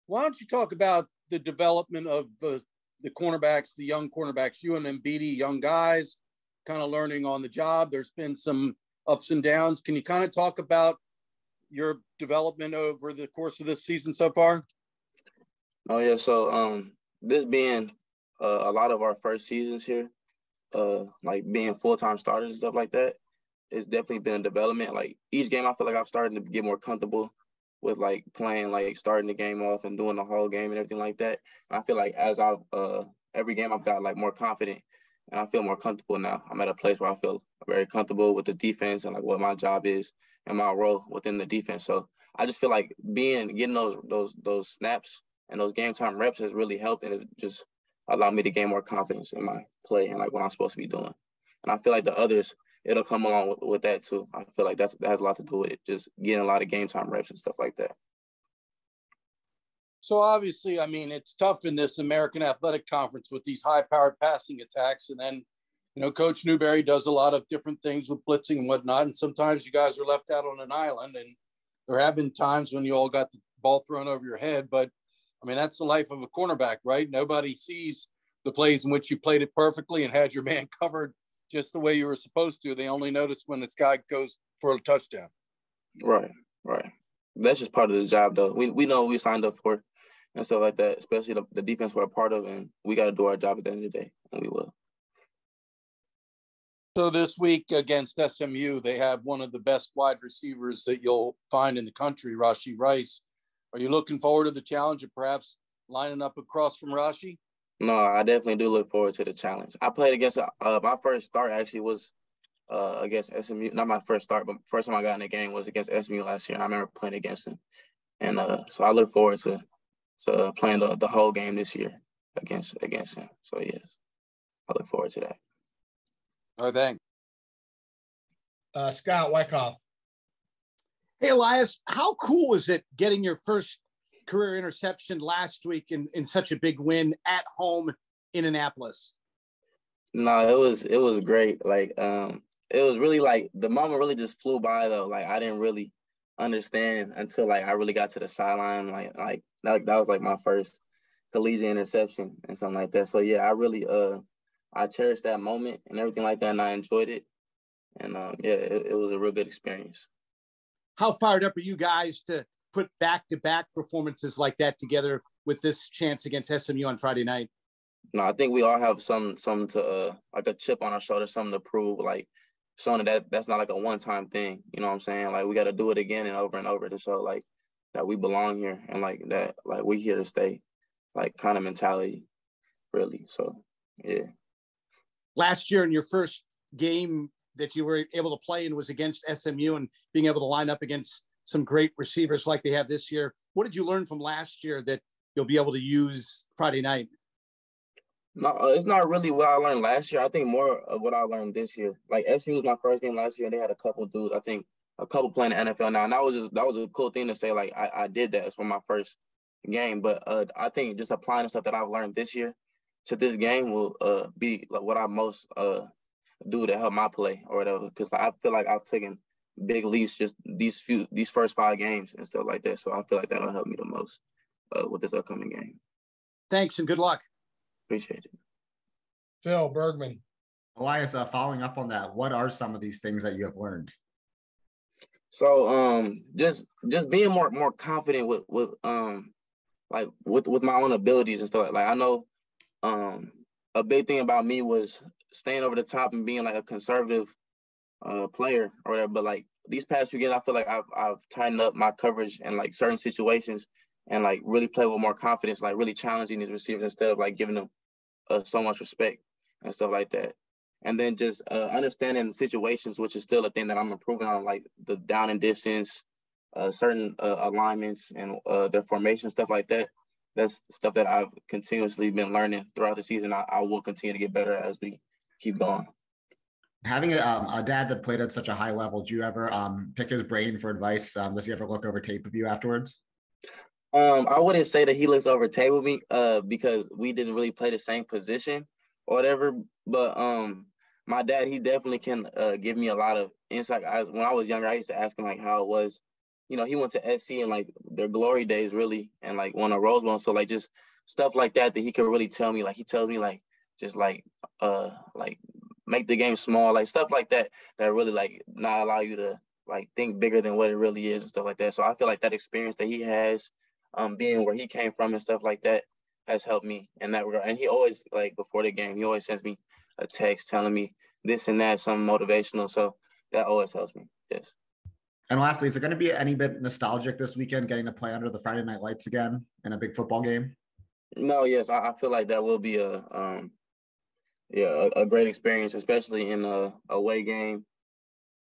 Why don't you talk about the development of the cornerbacks, the young cornerbacks, you and Mbidi, young guys, kind of learning on the job. There's been some ups and downs. Can you kind of talk about your development over the course of this season so far? Oh, yeah. So this being a lot of our first seasons here, like being full-time starters and stuff like that, it's definitely been a development. Like each game, I feel like I've started to get more comfortable with like playing, like starting the game off and doing the whole game and everything like that. And I feel like as I've every game I've got like more confident and I feel more comfortable now. I'm at a place where I feel very comfortable with the defense and like what my job is and my role within the defense. So I just feel like getting those snaps and those game time reps has really helped and it's just allowed me to gain more confidence in my play and like what I'm supposed to be doing. And I feel like the others, it'll come along with that too. I feel like that has a lot to do with it, just getting a lot of game time reps and stuff like that. So obviously, I mean, it's tough in this American Athletic Conference with these high-powered passing attacks. And then, Coach Newberry does a lot of different things with blitzing and whatnot. And sometimes you guys are left out on an island. And there have been times when you all got the ball thrown over your head. But, I mean, that's the life of a cornerback, right? Nobody sees the plays in which you played it perfectly and had your man covered just the way you were supposed to. They only notice when this guy goes for a touchdown. Right. That's just part of the job, though. We know what we signed up for and stuff like that, especially the defense we're a part of, and we got to do our job at the end of the day, and we will. So this week against SMU, they have one of the best wide receivers that you'll find in the country, Rashee Rice. Are you looking forward to the challenge of perhaps lining up across from Rashee? No, I definitely do look forward to the challenge. I played against my first start actually was against SMU. Not my first start, but first time I got in the game was against SMU last year. And I remember playing against him, and so I look forward to playing the whole game this year against him. So yes, I look forward to that. Oh, thanks. Scott Wyckoff. Hey, Elias, how cool was it getting your first career interception last week in such a big win at home in Annapolis? No, it was great. Like it was really like the moment really just flew by though. Like I didn't really understand until like I really got to the sideline. Like that was like my first collegiate interception and something like that. So yeah, I really I cherished that moment and everything like that, and I enjoyed it. And yeah, it was a real good experience. How fired up are you guys to put back-to-back performances like that together with this chance against SMU on Friday night? No, I think we all have something to like a chip on our shoulder, something to prove, like showing that's not like a one-time thing. You know what I'm saying? Like we got to do it again and over to show like that we belong here and like that like we here to stay, like kind of mentality, really. So yeah. Last year in your first game that you were able to play in was against SMU and being able to line up against some great receivers like they have this year. What did you learn from last year that you'll be able to use Friday night? No, it's not really what I learned last year. I think more of what I learned this year. Like SMU was my first game last year, and they had a couple dudes. I think a couple playing the NFL now, and that was a cool thing to say. Like I did that. It's for my first game, but I think just applying the stuff that I've learned this year to this game will be like what I most do to help my play or whatever. Because I feel like I've taken big leaps just these first 5 games and stuff like that. So I feel like that'll help me the most with this upcoming game. Thanks and good luck. Appreciate it. Phil Bergman. Elias, following up on that, what are some of these things that you have learned? So just being more confident with my own abilities and stuff. Like I know a big thing about me was staying over the top and being like a conservative player or whatever. But like these past few games, I feel like I've tightened up my coverage in like certain situations and like really play with more confidence, like really challenging these receivers instead of like giving them so much respect and stuff like that. And then just understanding situations, which is still a thing that I'm improving on, like the down and distance, certain alignments and their formation, stuff like that. That's stuff that I've continuously been learning throughout the season. I will continue to get better as we keep going. Having a dad that played at such a high level, do you ever pick his brain for advice? Does he ever look over tape of you afterwards? I wouldn't say that he looks over tape with me because we didn't really play the same position or whatever. But my dad, he definitely can give me a lot of insight. When I was younger, I used to ask him like how it was he went to SC and like their glory days really, and like won a Rose Bowl. So like just stuff like that he could really tell me. Like he tells me like just like make the game small, like stuff like that really like not allow you to like think bigger than what it really is and stuff like that. So I feel like that experience that he has, being where he came from and stuff like that, has helped me in that regard. And he always, like before the game, he always sends me a text telling me this and that, something motivational. So that always helps me. Yes. And lastly, is it going to be any bit nostalgic this weekend, getting to play under the Friday night lights again in a big football game? No, yes, I feel like that will be a great experience, especially in a away game,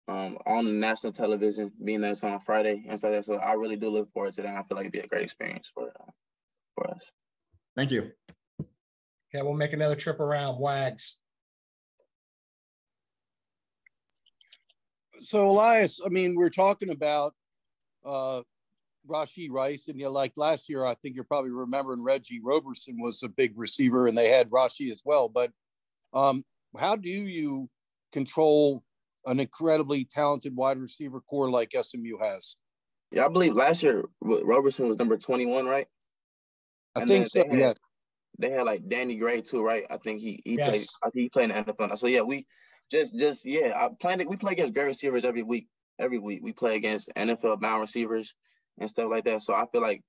on the national television, being that it's on a Friday and stuff like that. So I really do look forward to that. I feel like it'd be a great experience for us. Thank you. Okay, we'll make another trip around. Wags. So Elias, I mean, we're talking about Rashee Rice, and like last year, I think you're probably remembering Reggie Roberson was a big receiver, and they had Rashee as well. But how do you control an incredibly talented wide receiver core like SMU has? Yeah, I believe last year Roberson was number 21, right? I think so. Yes. They had like Danny Gray too, right? I think he Yes. played. I think he played in the NFL. So yeah, we we play against great receivers every week. Every week we play against NFL bound receivers and stuff like that. So I feel like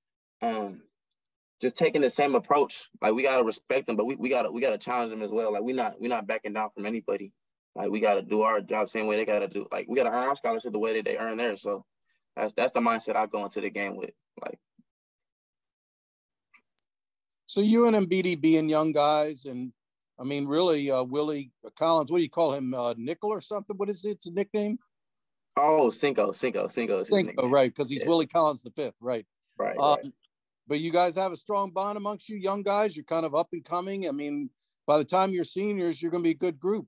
just taking the same approach. Like we gotta respect them, but we gotta challenge them as well. Like we're not backing down from anybody. Like we gotta do our job same way they gotta do. Like we gotta earn our scholarship the way that they earn theirs. So that's the mindset I go into the game with. Like. So you and Embiid being young guys, and I mean, really, Willie Collins, what do you call him, Nickel or something? What is it? It's a nickname? Oh, Cinco is his nickname. Right, because he's Willie Collins the fifth, right? Right. But you guys have a strong bond amongst you young guys. You're kind of up and coming. I mean, by the time you're seniors, you're going to be a good group.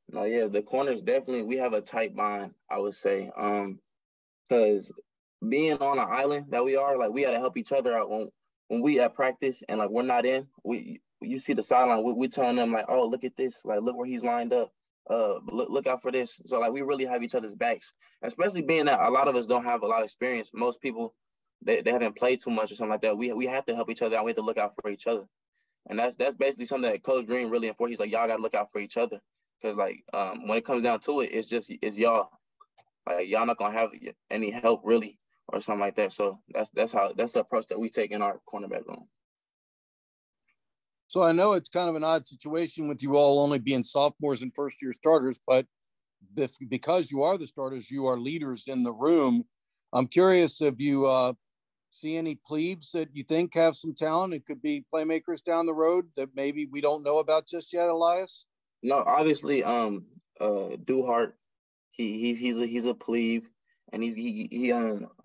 No, yeah, the corners definitely, we have a tight bond, I would say. Because being on an island that we are, like we got to help each other out when we at practice and like we're not in. You see the sideline, we telling them like, oh, look at this, like look where he's lined up. Look out for this. So like we really have each other's backs, especially being that a lot of us don't have a lot of experience. Most people they haven't played too much or something like that. We have to help each other out. We have to look out for each other, and that's basically something that Coach Green really enforced. He's like, y'all got to look out for each other, because like when it comes down to it, it's y'all. Like y'all not gonna have any help really or something like that. So that's the approach that we take in our cornerback room. So I know it's kind of an odd situation with you all only being sophomores and first-year starters, but because you are the starters, you are leaders in the room. I'm curious if you see any plebes that you think have some talent and could be playmakers down the road that maybe we don't know about just yet, Elias? No, obviously, Duhart, he's a plebe, and he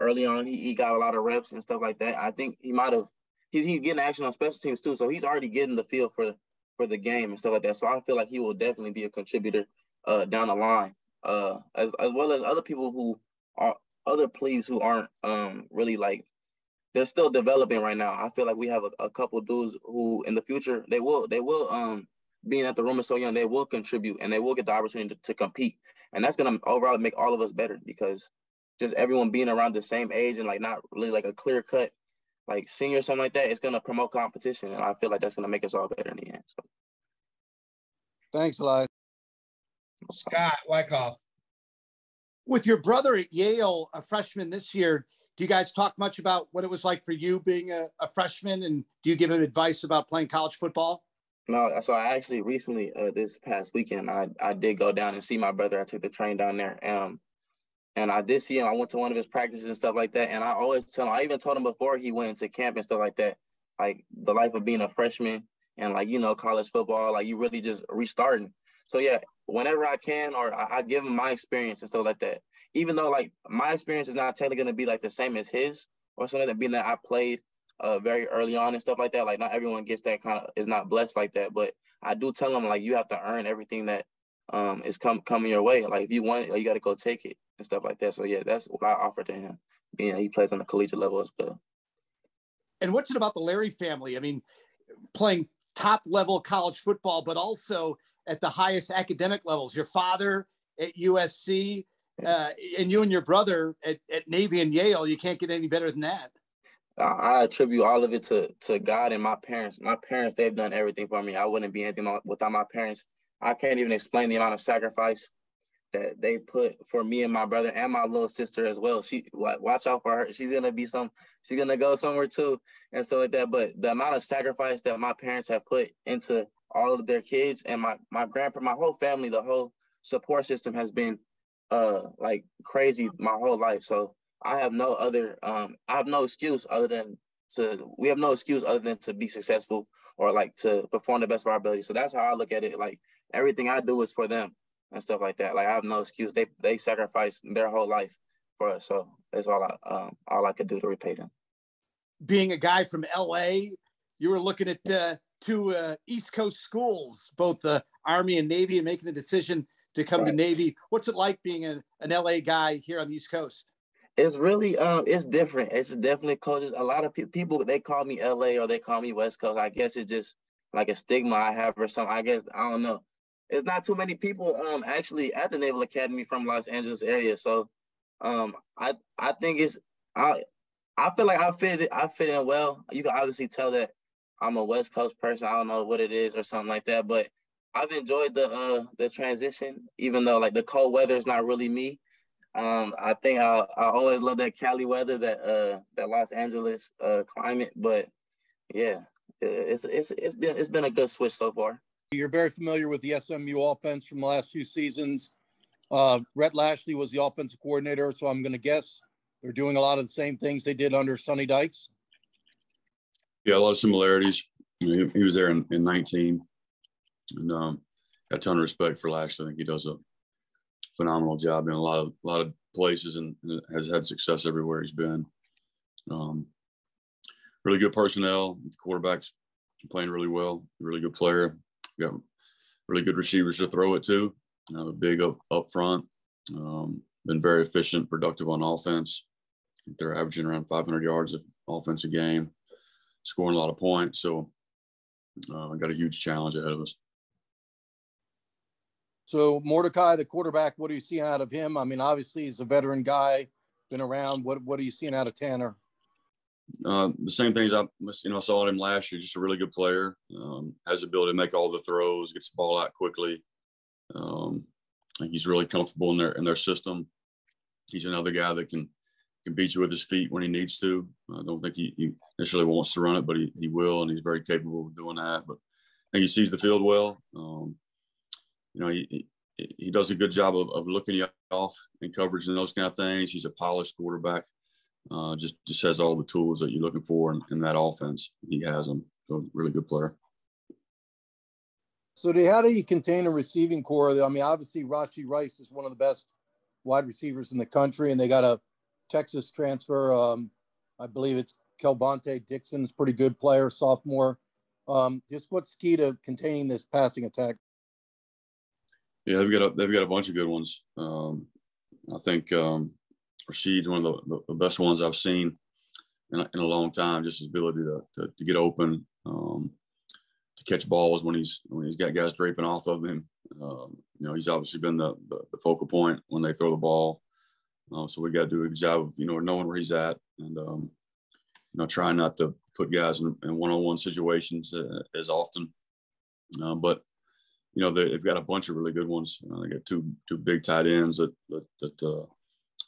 early on he got a lot of reps and stuff like that. I think he might have. He's getting action on special teams too, so he's already getting the feel for the game and stuff like that. So I feel like he will definitely be a contributor down the line, as well as other people who are other plebes who aren't really like, they're still developing right now. I feel like we have a couple dudes who in the future they will being that the room is so young, they will contribute and they will get the opportunity to compete, and that's gonna overall make all of us better, because just everyone being around the same age and like not really like a clear cut like senior or something like that, it's going to promote competition. And I feel like that's going to make us all better in the end. So. Thanks, Elias. Scott Wyckoff. With your brother at Yale, a freshman this year, do you guys talk much about what it was like for you being a freshman? And do you give him advice about playing college football? No, so I actually recently, this past weekend, I did go down and see my brother. I took the train down there. And I did see him. I went to one of his practices and stuff like that. And I always tell him, I even told him before he went into camp and stuff like that, like the life of being a freshman and like, college football, like you really just restarting. So yeah, whenever I can, or I give him my experience and stuff like that, even though like my experience is not technically going to be like the same as his or something, that being that I played very early on and stuff like that. Like not everyone gets that is not blessed like that, but I do tell him like, you have to earn everything that is coming your way. Like if you want it, you got to go take it and stuff like that. So yeah, that's what I offer to him, being he plays on the collegiate level as well. And what's it about the Larry family? I mean, playing top level college football, but also at the highest academic levels. Your father at USC, And you and your brother at Navy and Yale, you can't get any better than that. I attribute all of it to God and my parents. My parents, they've done everything for me. I wouldn't be anything without my parents. I can't even explain the amount of sacrifice that they put for me and my brother and my little sister as well. Watch out for her. She's gonna go somewhere too and stuff like that. But the amount of sacrifice that my parents have put into all of their kids and my grandpa, my whole family, the whole support system has been like crazy my whole life. So I have no excuse other than to be successful or like to perform the best of our ability. So that's how I look at it. Like everything I do is for them and stuff like that. Like I have no excuse. They sacrificed their whole life for us. So that's all I could do to repay them. Being a guy from LA, you were looking at two East Coast schools, both the Army and Navy, and making the decision to come to Navy. What's it like being an LA guy here on the East Coast? It's really it's different. It's definitely culture. A lot of people, they call me LA or they call me West Coast. I guess it's just like a stigma I have or something. I guess I don't know. It's not too many people actually at the Naval Academy from Los Angeles area. So I think I feel like I fit in well. You can obviously tell that I'm a West Coast person. I don't know what it is or something like that, but I've enjoyed the transition, even though like the cold weather is not really me. I think I always love that Cali weather, that Los Angeles climate. But yeah, it's been a good switch so far. You're very familiar with the SMU offense from the last few seasons. Rhett Lashley was the offensive coordinator, so I'm going to guess they're doing a lot of the same things they did under Sonny Dykes. Yeah, a lot of similarities. He was there in 19, and got a ton of respect for Lashley. I think he does a phenomenal job in a lot of places and has had success everywhere he's been. Really good personnel. The quarterback's playing really well. Really good player. Got really good receivers to throw it to. Big up front. Been very efficient, productive on offense. They're averaging around 500 yards of offense a game, scoring a lot of points. So got a huge challenge ahead of us. So Mordecai, the quarterback, what are you seeing out of him? I mean, obviously he's a veteran guy, been around. What are you seeing out of Tanner? The same things I saw in him last year. Just a really good player. Has the ability to make all the throws, gets the ball out quickly. I think he's really comfortable in their system. He's another guy that can beat you with his feet when he needs to. I don't think he initially wants to run it, but he will, and he's very capable of doing that. But I think he sees the field well. He does a good job of looking you off in coverage and those kind of things. He's a polished quarterback. Just has all the tools that you're looking for in that offense. He has them. So really good player. So how do you contain a receiving core? I mean, obviously Rashee Rice is one of the best wide receivers in the country, and they got a Texas transfer. I believe it's Kelvonte Dixon's pretty good player, sophomore. Just what's key to containing this passing attack? Yeah, they've got a bunch of good ones. I think Rasheed's one of the best ones I've seen in a long time. Just his ability to get open, to catch balls when he's got guys draping off of him. He's obviously been the focal point when they throw the ball. So we got to do a good job of knowing where he's at and trying not to put guys in one-on-one situations as often. But they've got a bunch of really good ones. They got two big tight ends that are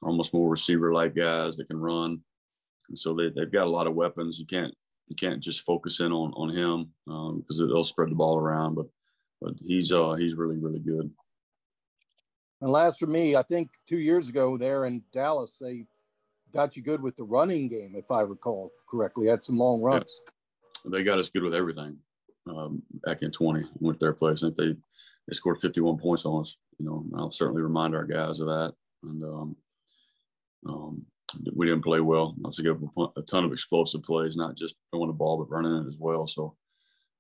almost more receiver-like guys that can run. And so they've got a lot of weapons. You can't just focus in on him because they'll spread the ball around. But he's really, really good. And last for me, I think 2 years ago there in Dallas, they got you good with the running game, if I recall correctly. Had some long runs. Yeah. They got us good with everything. Back in 20, went their place. I think they scored 51 points on us. I'll certainly remind our guys of that. And we didn't play well. I also gave a ton of explosive plays, not just throwing the ball, but running it as well. So,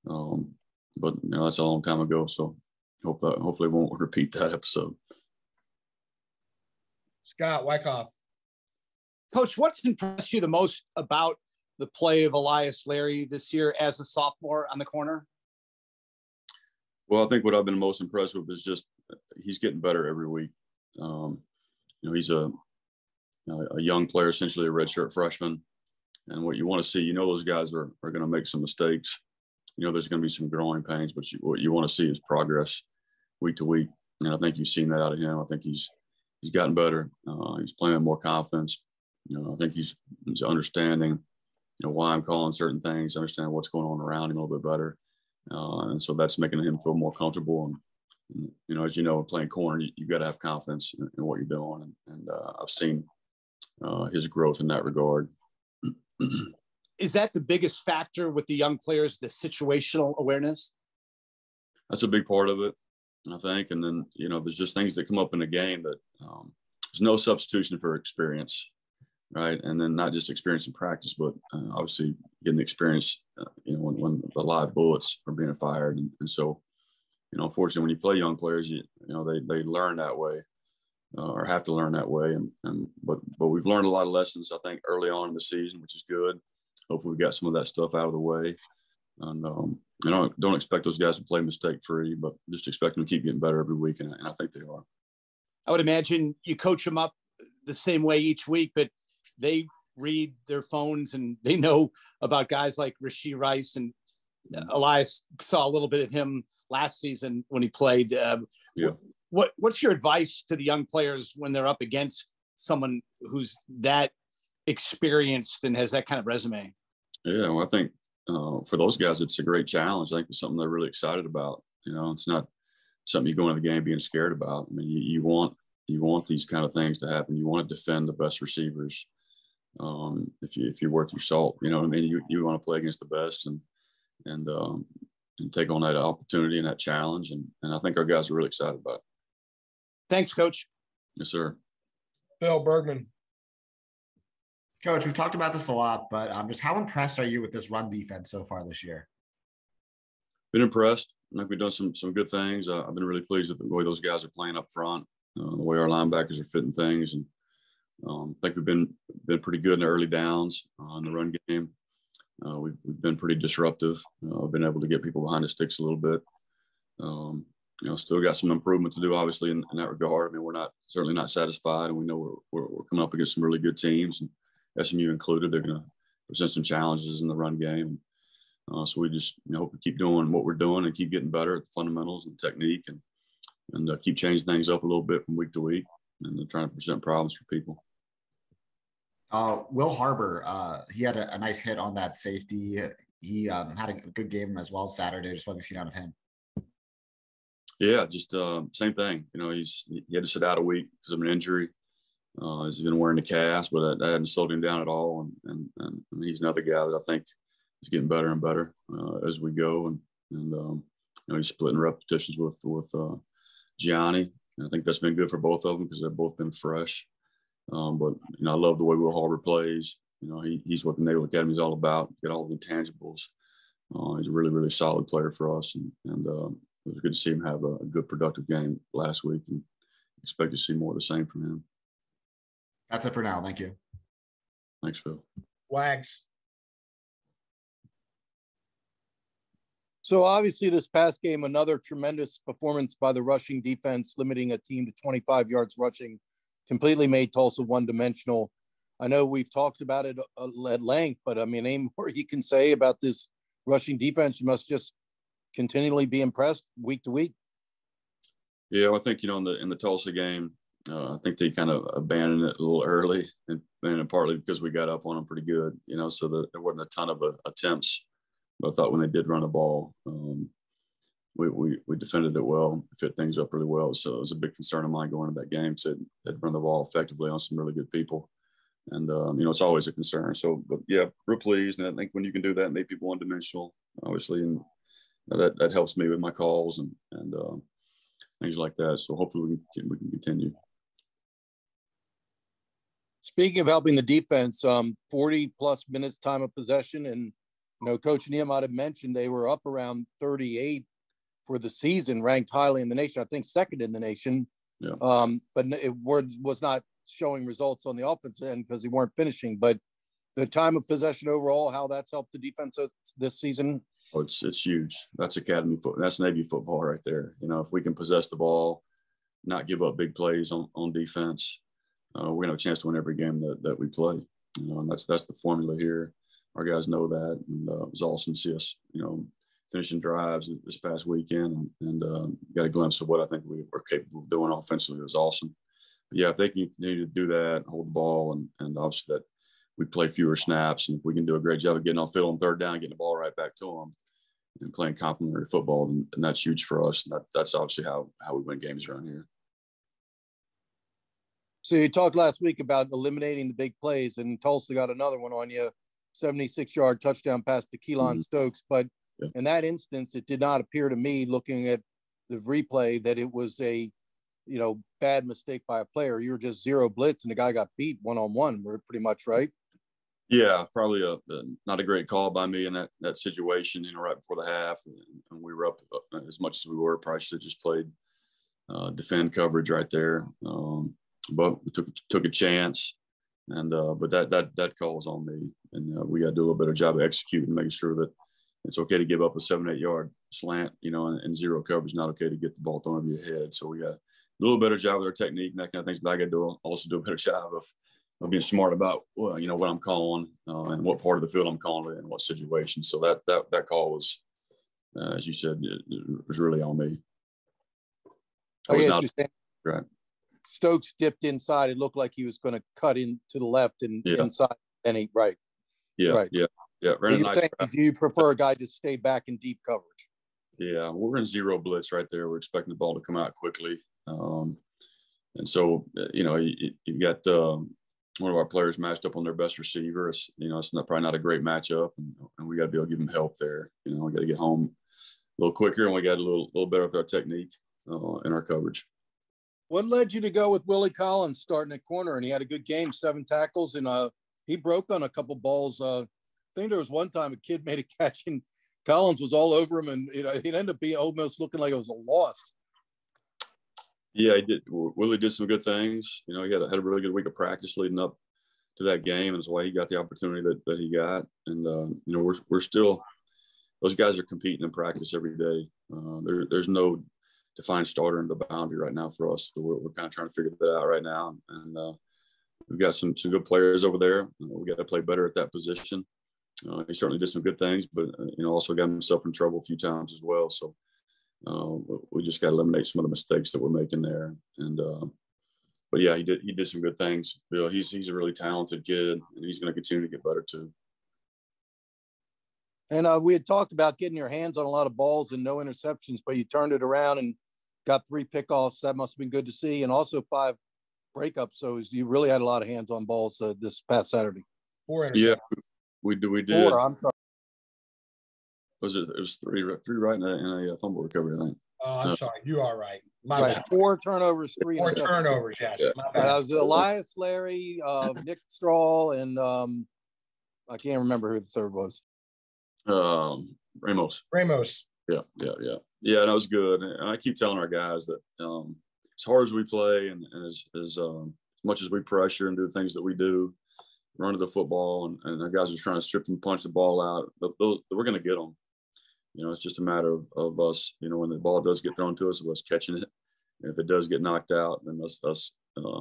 but that's a long time ago. So, hopefully won't repeat that episode. Scott Wyckoff. Coach, what's impressed you the most about the play of Elias Larry this year as a sophomore on the corner? Well, I think what I've been most impressed with is just he's getting better every week. he's a young player, essentially a redshirt freshman. And what you want to see, those guys are going to make some mistakes. There's going to be some growing pains, but what you want to see is progress week to week. And I think you've seen that out of him. I think he's gotten better. He's playing with more confidence. I think he's understanding, why I'm calling certain things, understand what's going on around him a little bit better. And so that's making him feel more comfortable. And, as you know, playing corner, you've got to have confidence in what you're doing. And I've seen his growth in that regard. Is that the biggest factor with the young players, the situational awareness? That's a big part of it, I think. And then, there's just things that come up in a game that there's no substitution for experience, right? And then not just experience in practice, but obviously getting the experience, when the live bullets are being fired. And so, unfortunately, when you play young players, they learn that way. Or have to learn that way, but we've learned a lot of lessons, I think, early on in the season, which is good. Hopefully, we got some of that stuff out of the way, and I don't expect those guys to play mistake free, but just expect them to keep getting better every week, and I think they are. I would imagine you coach them up the same way each week, but they read their phones and they know about guys like Rashee Rice, and Elias saw a little bit of him last season when he played. Yeah. What's your advice to the young players when they're up against someone who's that experienced and has that kind of resume? Yeah, well, I think for those guys, it's a great challenge. I think it's something they're really excited about. It's not something you go into the game being scared about. I mean, you want these kind of things to happen. You want to defend the best receivers. If you're worth your salt, you know what I mean. You want to play against the best and take on that opportunity and that challenge. And I think our guys are really excited about it. Thanks, Coach. Yes, sir. Phil Bergman. Coach, we've talked about this a lot, but just how impressed are you with this run defense so far this year? Been impressed. I think we've done some good things. I've been really pleased with the way those guys are playing up front, the way our linebackers are fitting things, and I think we've been pretty good in the early downs in the run game. We've been pretty disruptive. Been able to get people behind the sticks a little bit. Still got some improvement to do, obviously, in that regard. I mean, we're certainly not satisfied, and we know we're coming up against some really good teams, and SMU included. They're going to present some challenges in the run game. So we just hope to keep doing what we're doing and keep getting better at the fundamentals and technique, and keep changing things up a little bit from week to week, and trying to present problems for people. Will Harbor, he had a nice hit on that safety. He had a good game as well Saturday. Just what have you seen out of him? Yeah, just same thing. He had to sit out a week because of an injury. He's been wearing the cast, but that hadn't slowed him down at all. And he's another guy that I think is getting better and better as we go. And he's splitting repetitions with Gianni. And I think that's been good for both of them because they've both been fresh. But I love the way Will Harbor plays. He's what the Naval Academy is all about. Get all the intangibles. He's a really, really solid player for us, and it was good to see him have a good, productive game last week, and expect to see more of the same from him. That's it for now. Thank you. Thanks, Phil. Wags. So obviously this past game, another tremendous performance by the rushing defense, limiting a team to 25 yards rushing, completely made Tulsa one-dimensional. I know we've talked about it at length, but I mean, any more you can say about this rushing defense? You must just continually be impressed week to week. Yeah, well, I think, in the Tulsa game, I think they kind of abandoned it a little early, and partly because we got up on them pretty good, so that there wasn't a ton of attempts. But I thought when they did run the ball, we defended it well, fit things up really well. So it was a big concern of mine going into that game. So they'd run the ball effectively on some really good people. And, it's always a concern. So, but yeah, real pleased. And I think when you can do that and make people one-dimensional, obviously, and that helps me with my calls and things like that. So hopefully we can continue. Speaking of helping the defense, 40 plus minutes time of possession. And, Coach Neal might have mentioned they were up around 38 for the season, ranked highly in the nation, I think second in the nation. Yeah. But it was not showing results on the offensive end because they weren't finishing. But the time of possession overall, how that's helped the defense this season? Oh, it's huge. That's Academy football. That's Navy football right there. If we can possess the ball, not give up big plays on defense, we're going to have a chance to win every game that we play. And that's the formula here. Our guys know that, and it was awesome to see us, finishing drives this past weekend, and got a glimpse of what I think we were capable of doing offensively. It was awesome. But yeah, if they can continue to do that, hold the ball, and obviously that we play fewer snaps, and if we can do a great job of getting on field on third down, getting the ball right back to them, and playing complementary football, then that's huge for us. And that's obviously how we win games around here. So you talked last week about eliminating the big plays, and Tulsa got another one on you, 76-yard touchdown pass to Keelan Stokes. But in that instance, it did not appear to me, looking at the replay, that it was a bad mistake by a player. You were just zero blitz, and the guy got beat one-on-one. We're pretty much right. Yeah, probably not a great call by me in that situation. Right before the half, and we were up as much as we were. Probably should have just played defend coverage right there. But we took a chance, and but that call was on me, and we got to do a little better job of executing, making sure that it's okay to give up a 7-8 yard slant, and zero coverage. Not okay to get the ball thrown over your head. So we got a little better job with our technique and that kind of things. But I got to also do a better job of being smart about what I'm calling and what part of the field I'm calling it in what situation. So that call was, as you said, it was really on me. I was not right. Stokes dipped inside. It looked like he was going to cut in to the left and inside. And he right. Yeah. Nice. Do you prefer a guy to stay back in deep coverage? Yeah, we're in zero blitz right there. We're expecting the ball to come out quickly, and so you got one of our players matched up on their best receiver. It's probably not a great matchup, and we got to be able to give him help there. We got to get home a little quicker, and we got a little better with our technique in our coverage. What led you to go with Willie Collins starting at corner? And he had a good game, 7 tackles, and he broke on a couple balls. I think there was one time a kid made a catch, and Collins was all over him, and it ended up being almost looking like it was a loss. Yeah, he did. Willie did some good things. He had a really good week of practice leading up to that game, and that's why he got the opportunity that he got. And we're still, those guys are competing in practice every day. There's no defined starter in the boundary right now for us, so we're kind of trying to figure that out right now. And we've got some good players over there. We got to play better at that position. He certainly did some good things, but also got himself in trouble a few times as well. So we just got to eliminate some of the mistakes that we're making there. And but yeah, he did some good things. He's a really talented kid, and he's going to continue to get better too. And we had talked about getting your hands on a lot of balls and no interceptions, but you turned it around and got 3 pickoffs. That must have been good to see, and also 5 breakups. So you really had a lot of hands on balls this past Saturday. 4 interceptions. Yeah, we did. 4. I'm sorry. It was three right in a fumble recovery, I think. Oh, I'm sorry. You are right. My right. bad. 4 turnovers, 3 4 interceptions. turnovers, yes. Yeah. My And bad. I was Elias Larry, Nick Strahl, and I can't remember who the third was. Ramos. Yeah. That was good. And I keep telling our guys that as hard as we play and as much as we pressure and do the things that we do, run to the football, and our guys are trying to strip and punch the ball out, we're going to get them. It's just a matter of us, when the ball does get thrown to us, of us catching it. And if it does get knocked out, then us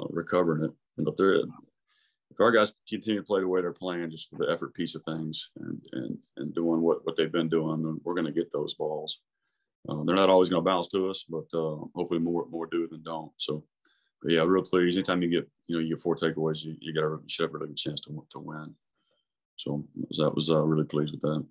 recovering it. But if our guys continue to play the way they're playing, just with the effort piece of things and doing what they've been doing, then we're going to get those balls. They're not always going to bounce to us, but hopefully more do than don't. So, but yeah, real pleased. Anytime you get 4 takeaways, you should have a really good chance to win. So I was really pleased with that.